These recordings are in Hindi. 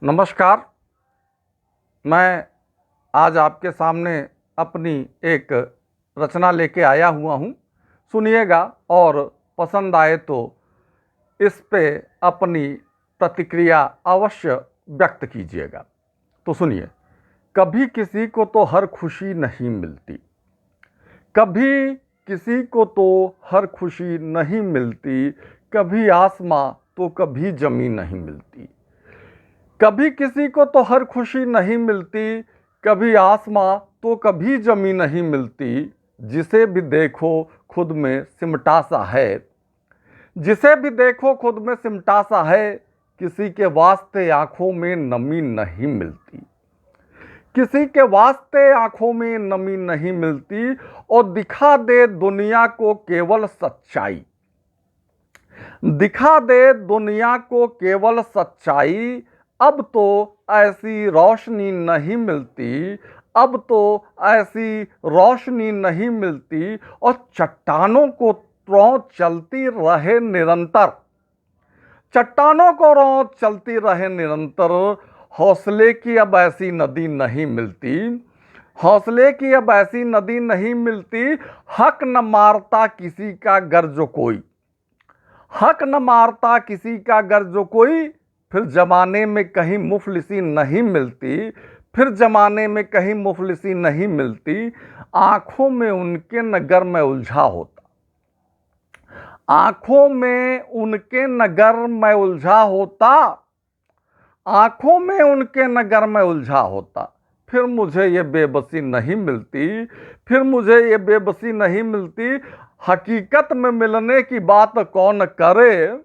नमस्कार। मैं आज आपके सामने अपनी एक रचना लेके आया हुआ हूँ। सुनिएगा और पसंद आए तो इस पे अपनी प्रतिक्रिया अवश्य व्यक्त कीजिएगा। तो सुनिए। कभी किसी को तो हर खुशी नहीं मिलती, कभी किसी को तो हर खुशी नहीं मिलती, कभी आसमां तो कभी ज़मीन नहीं मिलती। कभी किसी को तो हर खुशी नहीं मिलती, कभी आसमां तो कभी ज़मीन नहीं मिलती। जिसे भी देखो खुद में सिमटा सा है, जिसे भी देखो खुद में सिमटा सा है। किसी के वास्ते आंखों में नमी नहीं मिलती, किसी के वास्ते आंखों में नमी नहीं मिलती। और दिखा दे दुनिया को केवल सच्चाई, दिखा दे दुनिया को केवल सच्चाई। अब तो ऐसी रोशनी नहीं मिलती, अब तो ऐसी रोशनी नहीं मिलती। और चट्टानों को रों चलती रहे निरंतर, चट्टानों को रों चलती रहे निरंतर। हौसले की अब ऐसी नदी नहीं मिलती, हौसले की अब ऐसी नदी नहीं मिलती। हक न मारता किसी का गर जो कोई, हक न मारता किसी का गर जो कोई। फिर जमाने में कहीं मुफलिसी नहीं मिलती, फिर जमाने में कहीं मुफलिसी नहीं मिलती। आंखों में उनके नगर में उलझा होता, आंखों में उनके नगर में उलझा होता, आंखों में उनके नगर में उलझा होता। फिर मुझे ये बेबसी नहीं मिलती, फिर मुझे ये बेबसी नहीं मिलती। हकीकत में मिलने की बात कौन करे,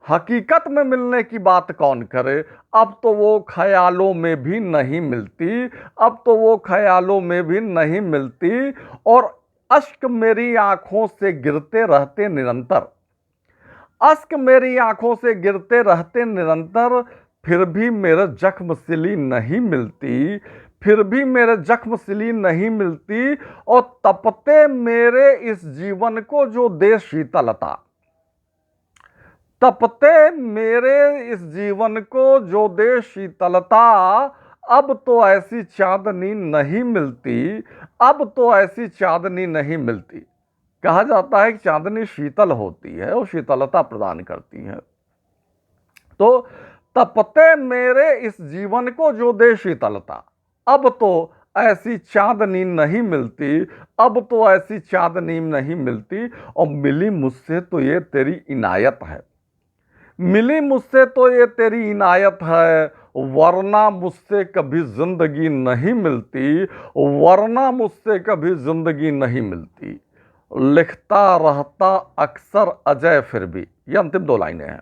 हकीकत में मिलने की बात कौन करे। अब तो वो ख्यालों में भी नहीं मिलती, अब तो वो ख्यालों में भी नहीं मिलती। और अश्क मेरी आंखों से गिरते रहते निरंतर, अश्क मेरी आंखों से गिरते रहते निरंतर। फिर भी मेरे जख्म सिली नहीं मिलती, फिर भी मेरे जख्म सिली नहीं मिलती। और तपते मेरे इस जीवन को जो दे शीतलता, तपते मेरे इस जीवन को जो दे शीतलता। अब तो ऐसी चांदनी नहीं मिलती, अब तो ऐसी चांदनी नहीं मिलती। कहा जाता है कि चांदनी शीतल होती है और शीतलता प्रदान करती है। तो तपते मेरे इस जीवन को जो दे शीतलता। अब तो ऐसी चांदनी नहीं मिलती, अब तो ऐसी चांदनी नहीं मिलती। और मिली मुझसे तो ये तेरी इनायत है, मिली मुझसे तो ये तेरी इनायत है। वरना मुझसे कभी जिंदगी नहीं मिलती, वरना मुझसे कभी जिंदगी नहीं मिलती। लिखता रहता अक्सर अजय फिर भी। ये अंतिम दो लाइनें हैं।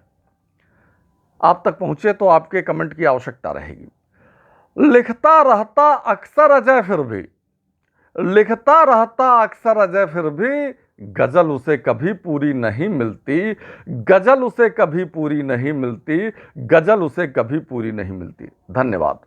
आप तक पहुंचे तो आपके कमेंट की आवश्यकता रहेगी। लिखता रहता अक्सर अजय फिर भी, लिखता रहता अक्सर अजय फिर भी। गजल उसे कभी पूरी नहीं मिलती, गजल उसे कभी पूरी नहीं मिलती, गजल उसे कभी पूरी नहीं मिलती। धन्यवाद।